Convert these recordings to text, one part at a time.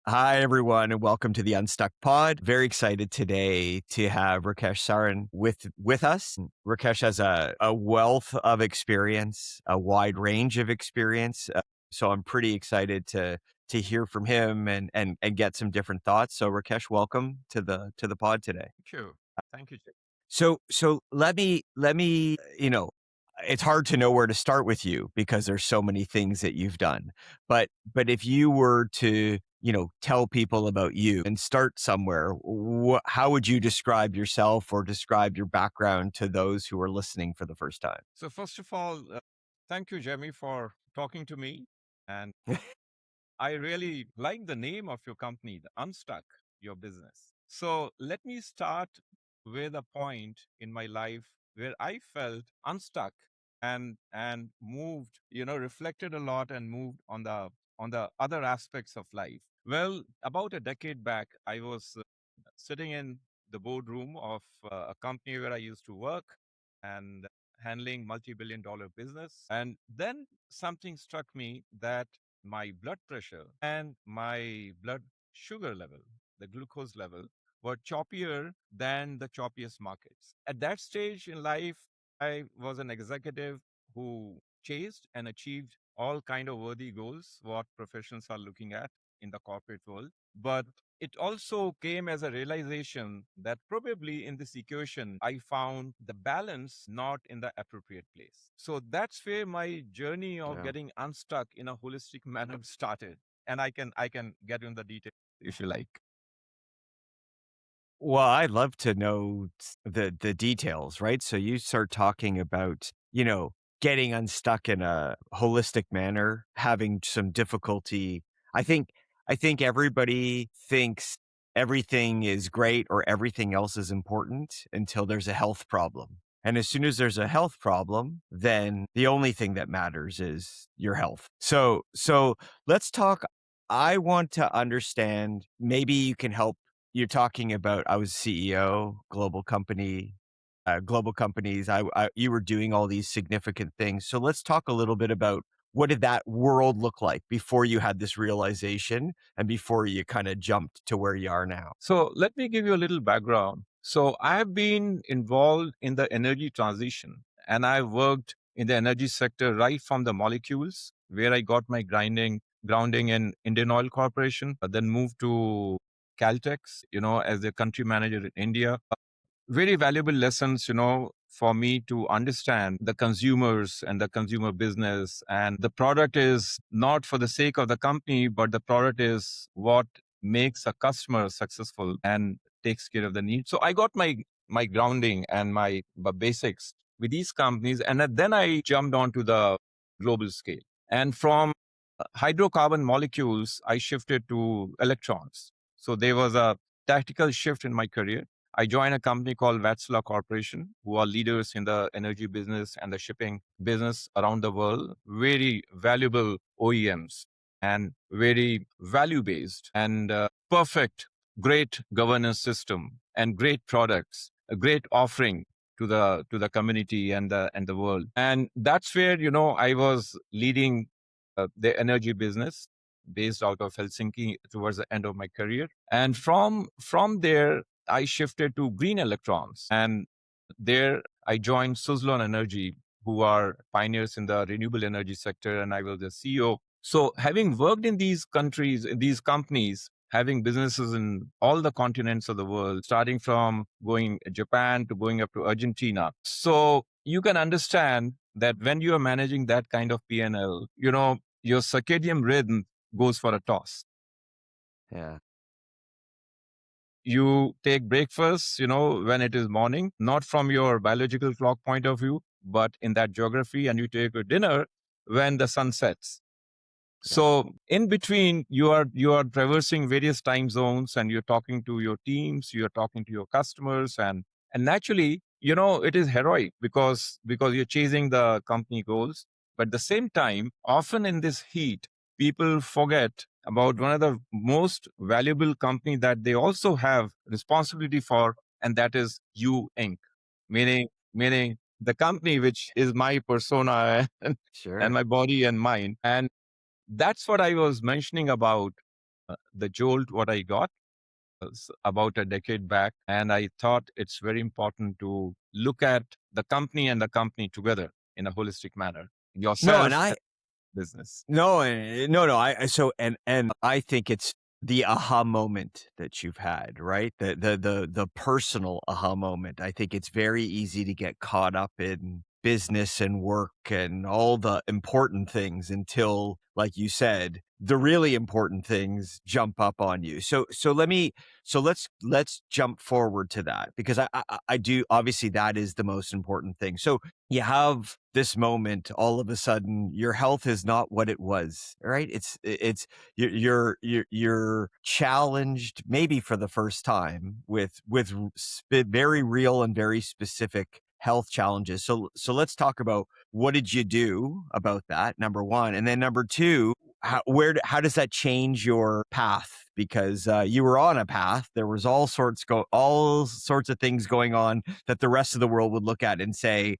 Hi, everyone, and welcome to the Unstuck Pod. Very excited today to have Rakesh Sarin with us. Rakesh has a wealth of experience, a wide range of experience. So I'm pretty excited to hear from him and get some different thoughts. So Rakesh, welcome to the pod today. Thank you. Thank you, Jay. So let me, it's hard to know where to start with you because there's so many things that you've done. But if you were to, tell people about you and start somewhere, how would you describe yourself or describe your background to those who are listening for the first time? So, first of all, thank you, Jamie, for talking to me. And I really like the name of your company, the Unstuck Your Business. So, let me start with a point in my life where I felt unstuck and moved, reflected a lot and moved on the other aspects of life. Well, about a decade back, I was sitting in the boardroom of a company where I used to work and handling multi-billion dollar business. And then something struck me that my blood pressure and my blood sugar level, the glucose level, were choppier than the choppiest markets. At that stage in life, I was an executive who chased and achieved all kind of worthy goals, what professions are looking at in the corporate world. But it also came as a realization that probably in this equation, I found the balance not in the appropriate place. So that's where my journey of Yeah. getting unstuck in a holistic manner started. And I can get in the details if you like. Well, I'd love to know the details, right? So you start talking about, getting unstuck in a holistic manner, having some difficulty. I think I think everybody thinks everything is great or everything else is important until there's a health problem. And as soon as there's a health problem, then the only thing that matters is your health. So let's talk. I want to understand, maybe you can help. You're talking about, I was CEO, global companies. You were doing all these significant things. So let's talk a little bit about, what did that world look like before you had this realization and before you kind of jumped to where you are now? So let me give you a little background. So I have been involved in the energy transition and I worked in the energy sector right from the molecules where I got my grounding in Indian Oil Corporation, but then moved to Caltex, as the country manager in India. Very valuable lessons, for me to understand the consumers and the consumer business. And the product is not for the sake of the company, but the product is what makes a customer successful and takes care of the needs. So I got my grounding and my basics with these companies. And then I jumped onto the global scale. And from hydrocarbon molecules, I shifted to electrons. So there was a tactical shift in my career. I joined a company called Wärtsilä Corporation, who are leaders in the energy business and the shipping business around the world. Very valuable OEMs and very value based and perfect, great governance system and great products, a great offering to the community and the world. And that's where I was leading the energy business based out of Helsinki towards the end of my career. And from there, I shifted to green electrons. And there I joined Suzlon Energy, who are pioneers in the renewable energy sector, and I was the CEO. So having worked in these countries, in these companies, having businesses in all the continents of the world, starting from going Japan to going up to Argentina. So you can understand that when you are managing that kind of P&L, your circadian rhythm goes for a toss. Yeah. You take breakfast, when it is morning, not from your biological clock point of view, but in that geography, and you take your dinner when the sun sets. Yeah. So in between, you are traversing various time zones, and you're talking to your teams, you're talking to your customers, and naturally, it is heroic because you're chasing the company goals. But at the same time, often in this heat, people forget about one of the most valuable company that they also have responsibility for, and that is you Inc. Meaning the company which is my persona and Sure. my body and mind. And that's what I was mentioning about. the jolt what I got was about a decade back. And I thought it's very important to look at the company and the company together in a holistic manner, No, and yourself and I business. no, no. So and I think it's the aha moment that you've had, right? The personal aha moment. I think it's very easy to get caught up in business and work and all the important things until, like you said, the really important things jump up on you. So let's jump forward to that because I do obviously that is the most important thing. So you have this moment all of a sudden your health is not what it was, right? It's you're challenged maybe for the first time with very real and very specific health challenges. So let's talk about what did you do about that, number one, and then number two, how does that change your path? Because you were on a path, there was all sorts of things going on that the rest of the world would look at and say,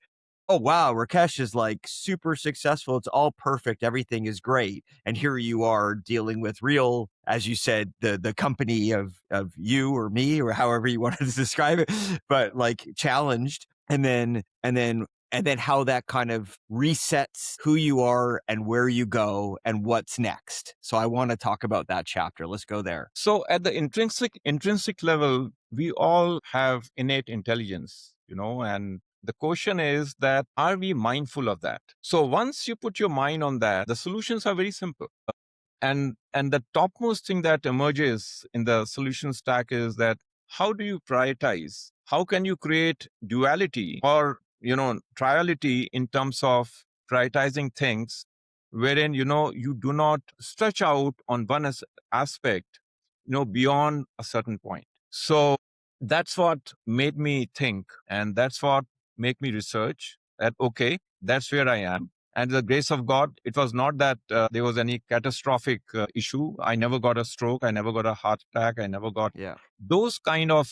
oh wow, Rakesh is like super successful. It's all perfect. Everything is great. And here you are dealing with real, as you said, the company of you or me or however you wanted to describe it, but like challenged. And then how that kind of resets who you are and where you go and what's next. So I want to talk about that chapter. Let's go there. So at the intrinsic level, we all have innate intelligence, and the question is that are we mindful of that? So once you put your mind on that, the solutions are very simple. And the topmost thing that emerges in the solution stack is that how do you prioritize? How can you create duality or triality in terms of prioritizing things wherein you do not stretch out on one aspect beyond a certain point. So that's what made me think, and that's what made me research that okay, that's where I am. And the grace of God, it was not that there was any catastrophic issue. I never got a stroke. I never got a heart attack. I never got Yeah. those kind of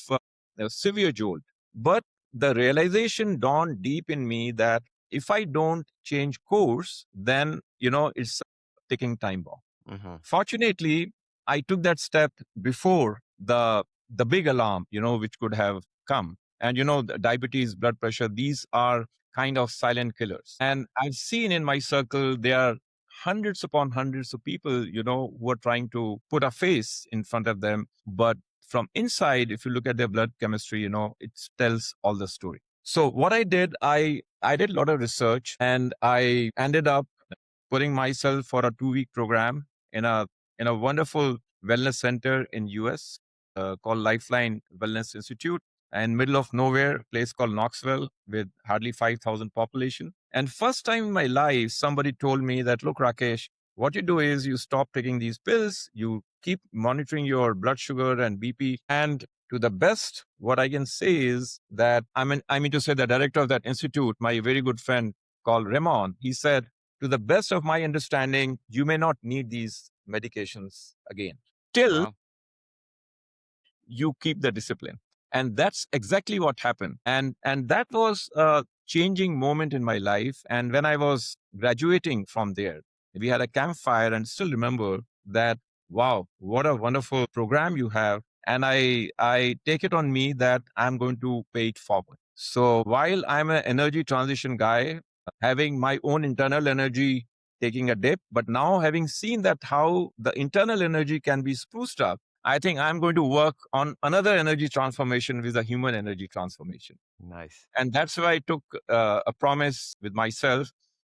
severe jolt. But the realization dawned deep in me that if I don't change course, then, it's a ticking time bomb. Hmm. Fortunately, I took that step before the big alarm, which could have come. And the diabetes, blood pressure, these are kind of silent killers. And I've seen in my circle there are hundreds upon hundreds of people, who are trying to put a face in front of them, but from inside, if you look at their blood chemistry, it tells all the story. So what I did, I did a lot of research, and I ended up putting myself for a 2-week program in a wonderful wellness center in US called Lifeline Wellness Institute, and middle of nowhere place called Knoxville with hardly 5,000 population. And first time in my life, somebody told me that, look, Rakesh, what you do is you stop taking these pills, you keep monitoring your blood sugar and BP. And to the best, what I can say is that I mean to say the director of that institute, my very good friend called Ramon, he said, to the best of my understanding, you may not need these medications again till Wow. you keep the discipline. And that's exactly what happened. And that was a changing moment in my life. And when I was graduating from there, we had a campfire and still remember that, wow, what a wonderful program you have. And I take it on me that I'm going to pay it forward. So while I'm an energy transition guy, having my own internal energy taking a dip, but now having seen that how the internal energy can be spruced up, I think I'm going to work on another energy transformation with a human energy transformation. Nice. And that's why I took a promise with myself.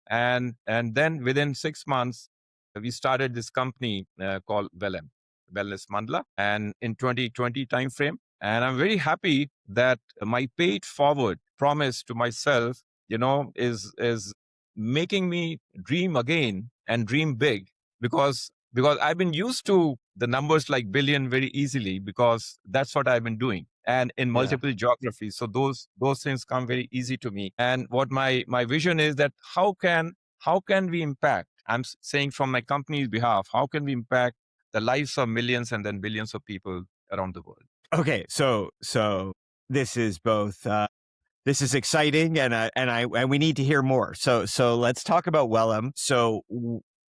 And then within 6 months, we started this company called WellM, Wellness Mandala, and in 2020 timeframe. And I'm very happy that my paid forward promise to myself, is making me dream again and dream big because I've been used to the numbers like billion very easily because that's what I've been doing and in Yeah. multiple geographies. So those things come very easy to me. And what my vision is that how can we impact? I'm saying from my company's behalf, how can we impact the lives of millions and then billions of people around the world? Okay. So this is both this is exciting and we need to hear more. So let's talk about WellM. So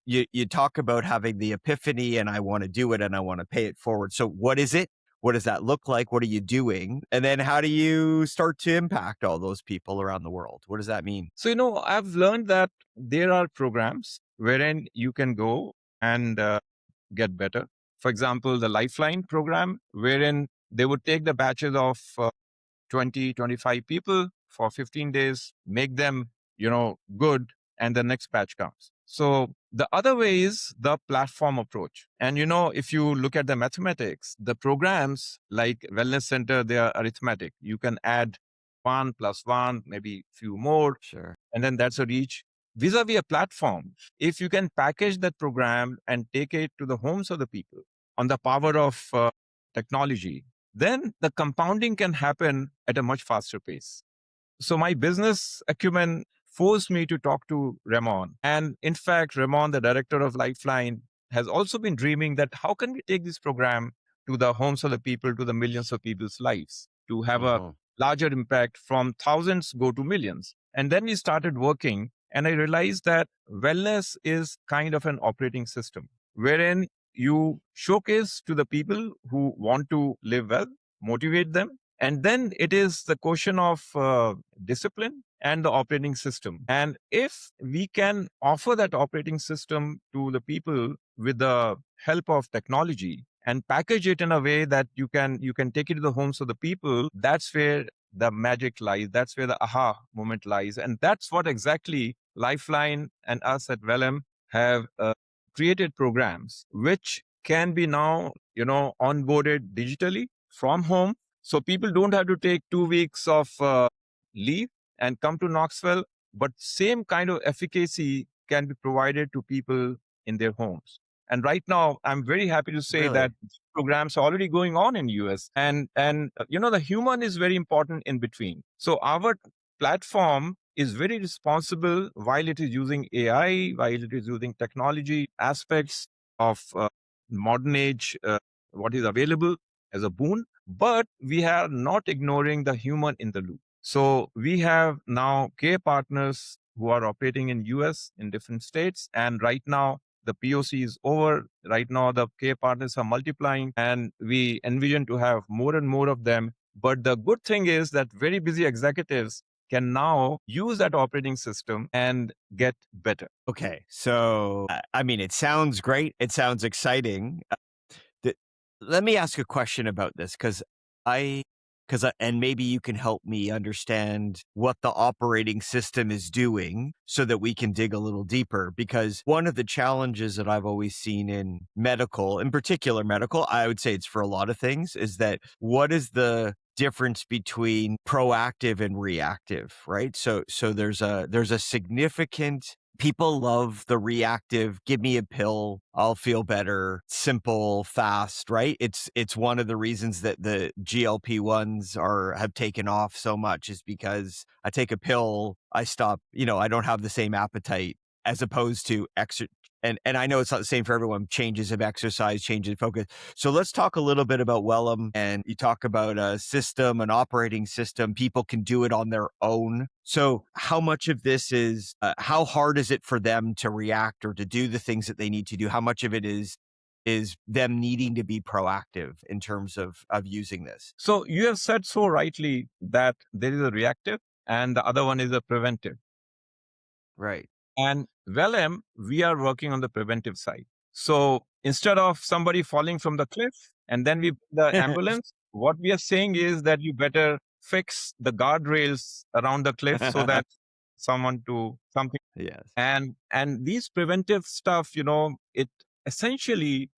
you talk about having the epiphany and I want to do it and I want to pay it forward. So what is it? What does that look like? What are you doing? And then how do you start to impact all those people around the world? What does that mean? So, I've learned that there are programs wherein you can go and get better. For example, the Lifeline program, wherein they would take the batches of 20, 25 people for 15 days, make them, good, and the next batch comes. So the other way is the platform approach. And, if you look at the mathematics, the programs like Wellness Center, they are arithmetic. You can add one plus one, maybe few more, Sure. and then that's a reach. Vis-a-vis a platform, if you can package that program and take it to the homes of the people on the power of technology, then the compounding can happen at a much faster pace. So my business acumen forced me to talk to Ramon. And in fact, Ramon, the director of Lifeline, has also been dreaming that how can we take this program to the homes of the people, to the millions of people's lives, to have a Mhm. larger impact from thousands go to millions. And then we started working, and I realized that wellness is kind of an operating system wherein you showcase to the people who want to live well, motivate them, and then it is the question of discipline and the operating system. And if we can offer that operating system to the people with the help of technology and package it in a way that you can take it to the homes of the people, that's where the magic lies. That's where the aha moment lies. And that's what exactly Lifeline and us at WellM have created programs which can be now, onboarded digitally from home, so people don't have to take 2 weeks of leave and come to Knoxville, but same kind of efficacy can be provided to people in their homes. And right now, I'm very happy to say that Really? programs are already going on in US, and the human is very important in between. So our platform is very responsible while it is using AI, while it is using technology aspects of modern age, what is available as a boon, but we are not ignoring the human in the loop. So we have now care partners who are operating in US in different states. And right now the POC is over. Right now the care partners are multiplying and we envision to have more and more of them. But the good thing is that very busy executives can now use that operating system and get better. Okay. So, I mean, it sounds great. It sounds exciting. Th Let me ask a question about this I and maybe you can help me understand what the operating system is doing so that we can dig a little deeper, because one of the challenges that I've always seen in medical, in particular medical, I would say it's for a lot of things, is that what is the difference between proactive and reactive, right? So there's a significant people love the reactive, give me a pill, I'll feel better, simple, fast, right? It's one of the reasons that the GLP-1s are have taken off so much is because I take a pill, I stop, I don't have the same appetite as opposed to and I know it's not the same for everyone, changes of exercise, changes of focus. So let's talk a little bit about WellM, and you talk about a system, an operating system. People can do it on their own. So how much of this is, how hard is it for them to react or to do the things that they need to do? How much of it is them needing to be proactive in terms of using this? So you have said so rightly that there is a reactive and the other one is a preventive. Right. And WellM, we are working on the preventive side. So instead of somebody falling from the cliff and then we the ambulance, what we are saying is that you better fix the guardrails around the cliff so that someone to something. Yes. And these preventive stuff, it essentially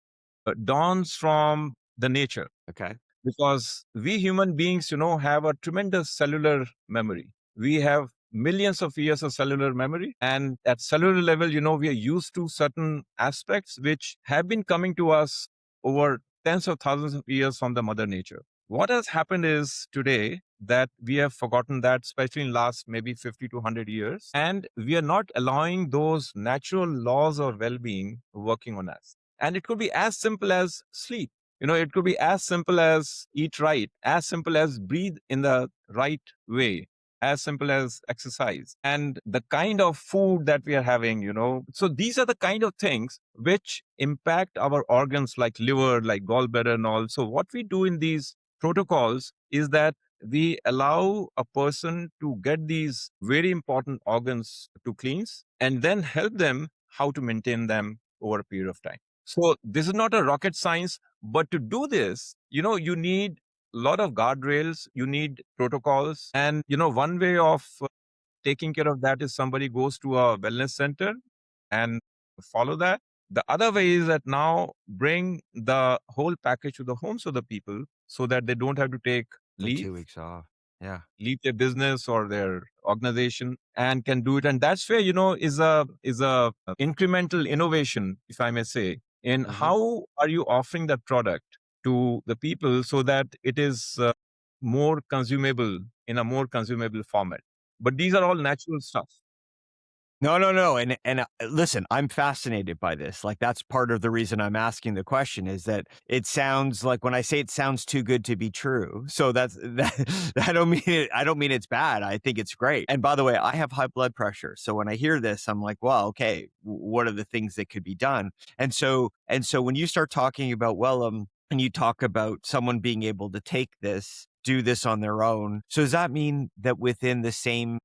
dawns from the nature, Okay. because we human beings, have a tremendous cellular memory. We have millions of years of cellular memory. And at cellular level, we are used to certain aspects which have been coming to us over tens of thousands of years from the mother nature. What has happened is today that we have forgotten that, especially in last maybe 50 to 100 years, and we are not allowing those natural laws of well-being working on us. And it could be as simple as sleep. It could be as simple as eat right, as simple as breathe in the right way. as simple as exercise and the kind of food that we are having, So these are the kind of things which impact our organs like liver, like gallbladder and all. So what we do in these protocols is that we allow a person to get these very important organs to cleanse and then help them how to maintain them over a period of time. So this is not a rocket science, but to do this, you need a lot of guardrails, you need protocols. And, one way of taking care of that is somebody goes to a wellness center and follow that. The other way is that now bring the whole package to the homes of the people so that they don't have to take The leave, 2 weeks off. Yeah. leave their business or their organization and can do it. And that's where, is a incremental innovation, if I may say, in Mhm. how are you offering that product to the people so that it is more consumable in a more consumable format. But these are all natural stuff. No, no, no, and listen, I'm fascinated by this, like, that's part of the reason I'm asking the question is that it sounds like when I say it sounds too good to be true, so that's that I don't mean it's bad, I think it's great, and by the way, I have high blood pressure, so when I hear this, I'm like, "Well, okay, what are the things that could be done?" And so when you start talking about WellM and you talk about someone being able to take this, do this on their own, so does that mean that within the same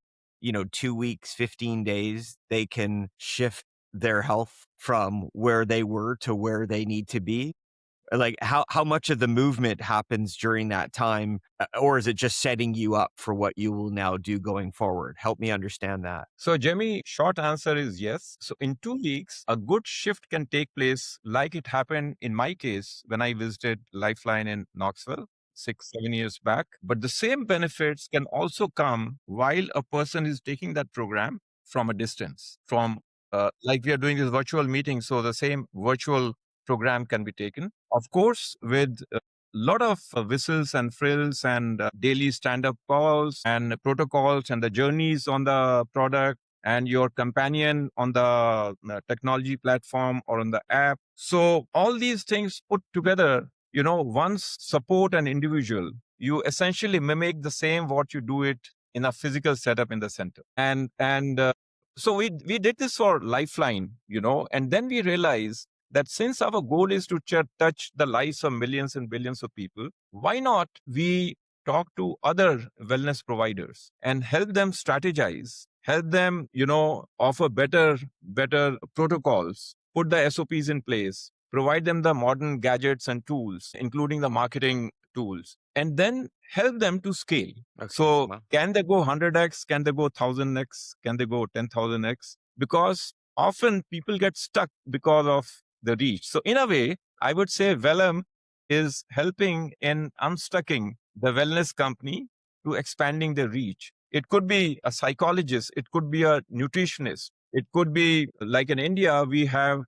2 weeks, 15 days, they can shift their health from where they were to where they need to be? Like, how much of the movement happens during that time, or is it just setting you up for what you will now do going forward? Help me understand that. So, Jamie, short answer is yes. So, in 2 weeks, a good shift can take place, like it happened in my case when I visited Lifeline in Knoxville 6, 7 years back. But the same benefits can also come while a person is taking that program from a distance, from like we are doing this virtual meeting. So, the same virtual program can be taken. Of course, with lot of whistles and frills and daily stand-up calls and protocols and the journeys on the product and your companion on the technology platform or on the app. So all these things put together, once support an individual, you essentially mimic the same what you do it in a physical setup in the center. And so we did this for Lifeline, and then we realized that since our goal is to touch the lives of millions and billions of people, why not we talk to other wellness providers and help them strategize, help them, offer better protocols, put the SOPs in place, provide them the modern gadgets and tools, including the marketing tools, and then help them to scale. Okay, So well, can they go 100x? Can they go 1000x? Can they go 10,000x? Because often people get stuck because of the reach. So in a way, I would say WellM is helping in unstucking the wellness company to expanding the reach. It could be a psychologist, it could be a nutritionist, it could be like in India, we have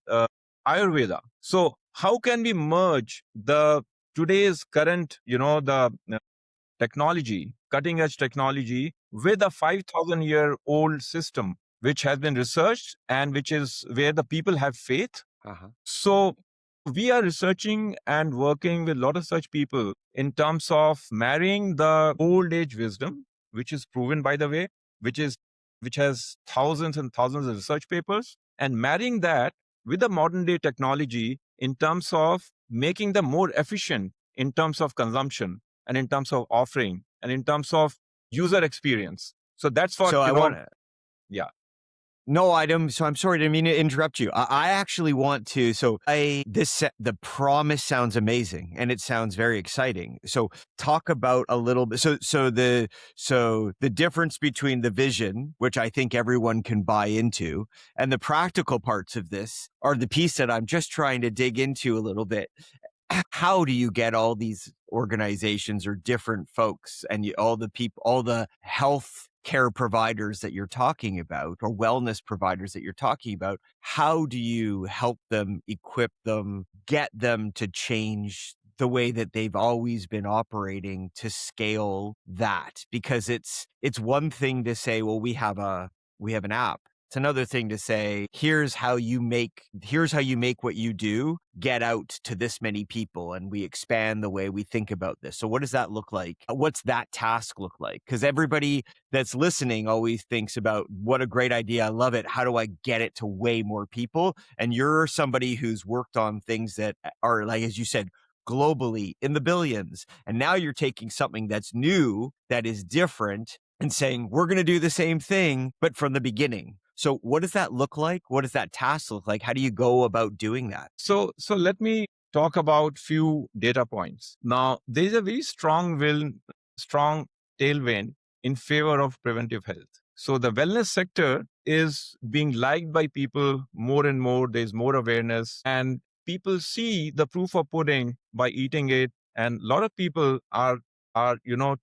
Ayurveda. So how can we merge the today's current, the technology, cutting edge technology with a 5,000-year-old system, which has been researched and which is where the people have faith. uh-huh. So we are researching and working with a lot of such people in terms of marrying the old age wisdom, which is proven by the way, which is which has thousands and thousands of research papers, and marrying that with the modern day technology in terms of making them more efficient in terms of consumption and in terms of offering and in terms of user experience. So that's what, So I want yeah. No, I don't. So I'm sorry, I didn't mean to interrupt you. I actually want to. So the promise sounds amazing, and it sounds very exciting. So talk about a little bit. So the difference between the vision, which I think everyone can buy into, and the practical parts of this are the piece that I'm just trying to dig into a little bit. How do you get all these organizations or different folks and all the people, all the health care providers that you're talking about or wellness providers that you're talking about? How do you help them, equip them, get them to change the way that they've always been operating to scale that? Because it's one thing to say, well, we have an app. It's another thing to say, here's how you make what you do get out to this many people, and we expand the way we think about this. So what does that look like? What's that task look like? Because everybody that's listening always thinks about what a great idea. I love it. How do I get it to way more people? And you're somebody who's worked on things that are, like, as you said, globally in the billions. And now you're taking something that's new, that is different, and saying, we're going to do the same thing, but from the beginning. So what does that look like? What does that task look like? How do you go about doing that? So let me talk about few data points. Now, there is a very strong tailwind in favor of preventive health. So the wellness sector is being liked by people more and more. There's more awareness, and people see the proof of pudding by eating it. And a lot of people are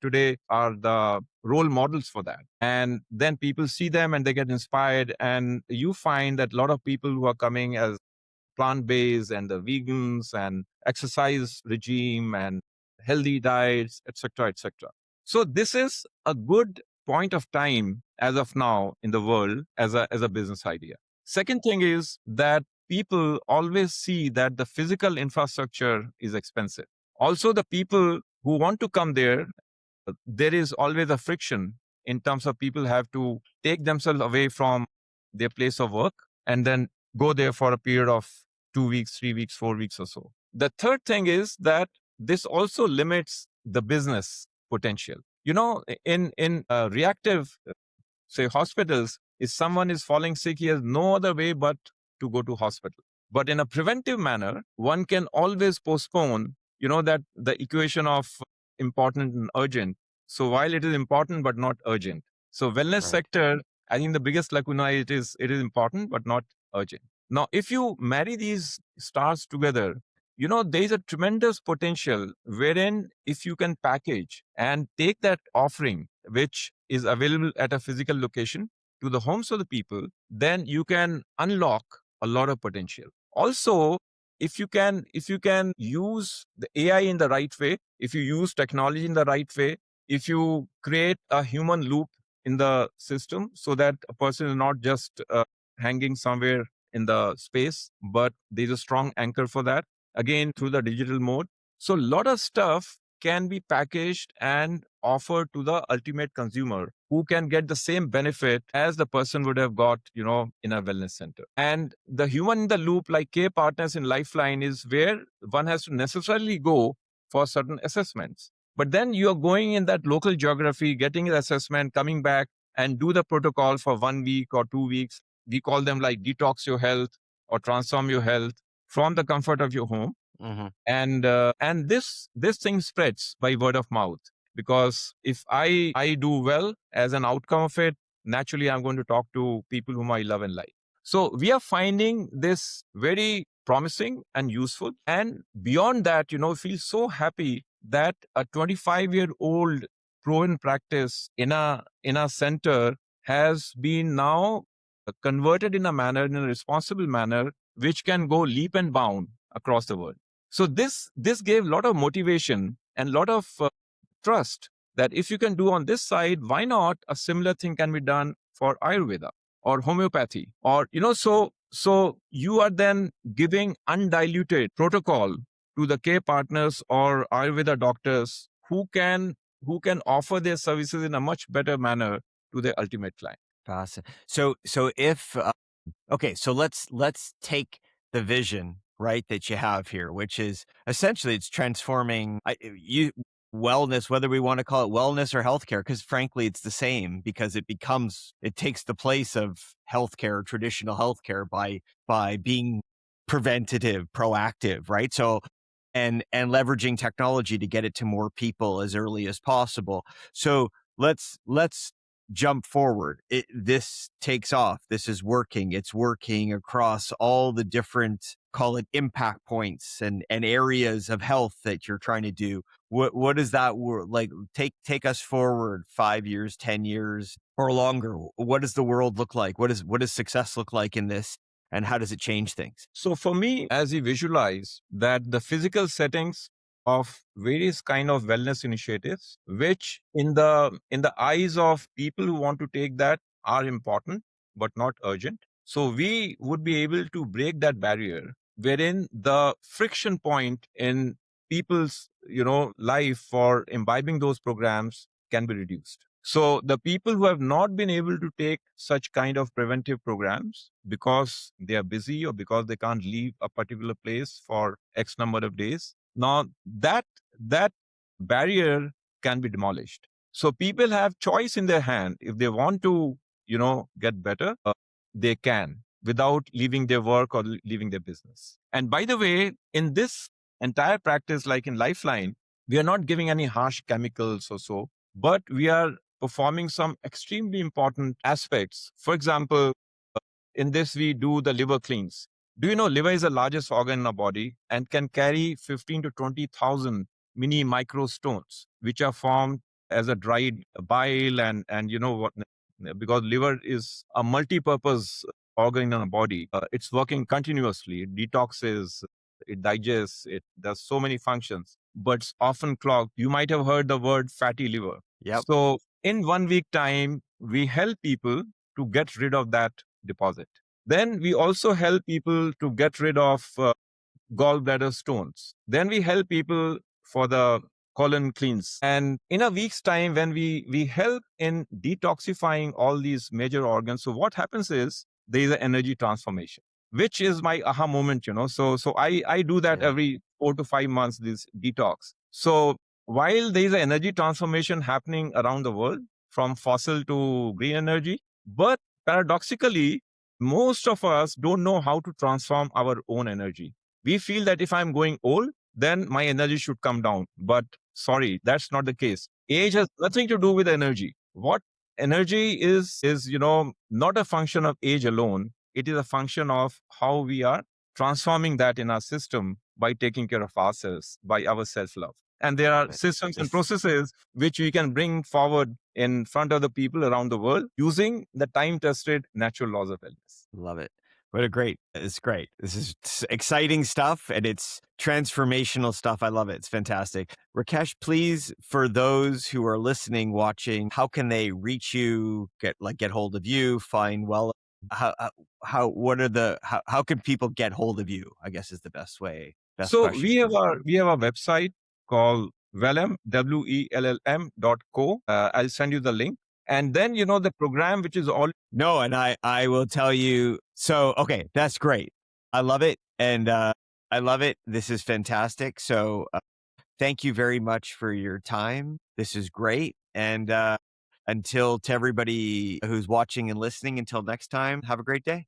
today are the role models for that. And then people see them and they get inspired. And you find that a lot of people who are coming as plant-based and the vegans and exercise regime and healthy diets, etc., etc. So this is a good point of time as of now in the world as a business idea. Second thing is that people always see that the physical infrastructure is expensive. Also, the people who want to come there is always a friction in terms of people have to take themselves away from their place of work and then go there for a period of 2 weeks, 3 weeks, 4 weeks or so. The third thing is that this also limits the business potential. In reactive, say, hospitals, if someone is falling sick, he has no other way but to go to hospital. But in a preventive manner, one can always postpone, that the equation of important and urgent. So while it is important but not urgent. So wellness Right. sector, I think the biggest lacuna it is important but not urgent. Now, if you marry these stars together, there is a tremendous potential wherein if you can package and take that offering, which is available at a physical location to the homes of the people, then you can unlock a lot of potential. Also, if you can use the AI in the right way, if you use technology in the right way, if you create a human loop in the system so that a person is not just hanging somewhere in the space, but there's a strong anchor for that, again, through the digital mode. So a lot of stuff can be packaged and offered to the ultimate consumer who can get the same benefit as the person would have got, in a wellness center. And the human in the loop, like care partners in Lifeline, is where one has to necessarily go for certain assessments. But then you are going in that local geography, getting the assessment, coming back and do the protocol for 1 week or 2 weeks. We call them like detox your health or transform your health from the comfort of your home. Mhm. And this thing spreads by word of mouth, because if I do well as an outcome of it, naturally I'm going to talk to people whom I love and like. So we are finding this very promising and useful. And beyond that, feel so happy that a 25-year-old proven practice in a center has been now converted in a responsible manner, which can go leap and bound across the world. So this gave a lot of motivation and a lot of trust that if you can do on this side, why not a similar thing can be done for Ayurveda or homeopathy, or so you are then giving undiluted protocol to the care partners or Ayurveda doctors who can offer their services in a much better manner to their ultimate client. Fascinating. So if okay, so let's take the vision, right, that you have here, which is essentially it's transforming you wellness, whether we want to call it wellness or healthcare, because frankly, it's the same, because it takes the place of healthcare, traditional healthcare, by being preventative, proactive, right? So and leveraging technology to get it to more people as early as possible. So let's jump forward. This takes off. This is working. It's working across all the different, call it, impact points and areas of health that you're trying to do. What does that like? Take us forward 5 years, 10 years, or longer. What does the world look like? What does success look like in this? And how does it change things? So for me, as we visualize that the physical settings of various kind of wellness initiatives, which in the eyes of people who want to take that are important, but not urgent. So we would be able to break that barrier wherein the friction point in people's, life for imbibing those programs can be reduced. So the people who have not been able to take such kind of preventive programs because they are busy or because they can't leave a particular place for X number of days, now that barrier can be demolished. So people have choice in their hand. If they want to, get better, they can without leaving their work or leaving their business. And by the way, in this entire practice, like in Lifeline, we are not giving any harsh chemicals or so, but we are performing some extremely important aspects. For example, in this, we do the liver cleans. Do you know liver is the largest organ in our body and can carry 15 to 20,000 mini micro stones, which are formed as a dried bile and you know what, because liver is a multi-purpose organ in our body. It's working continuously. It detoxes, it digests, it does so many functions, but it's often clogged. You might have heard the word fatty liver. Yep. So in 1 week time, we help people to get rid of that deposit. Then we also help people to get rid of gallbladder stones. Then we help people for the colon cleanse. And in a week's time, when we help in detoxifying all these major organs, so what happens is there is an energy transformation, which is my aha moment, So I do that Yeah. every 4 to 5 months, this detox. So while there is an energy transformation happening around the world from fossil to green energy, but paradoxically, most of us don't know how to transform our own energy. We feel that if I'm going old, then my energy should come down. But sorry, that's not the case. Age has nothing to do with energy. What energy is, not a function of age alone. It is a function of how we are transforming that in our system by taking care of ourselves, by our self-love. And there are Right. systems and This processes which we can bring forward in front of the people around the world using the time-tested natural laws of wellness. Love it. What a great it's great. This is exciting stuff and it's transformational stuff. I love it. It's fantastic. Rakesh, please, for those who are listening, watching, how can they reach you, get hold of you, find well what are the how can people get hold of you? I guess is the best So question for me. we have a website called WellM, WELLM.co. I'll send you the link. And then, the program, which is all. No, and I will tell you. So, okay, that's great. I love it, and I love it. This is fantastic. So, thank you very much for your time. This is great, and until to everybody who's watching and listening, until next time, have a great day.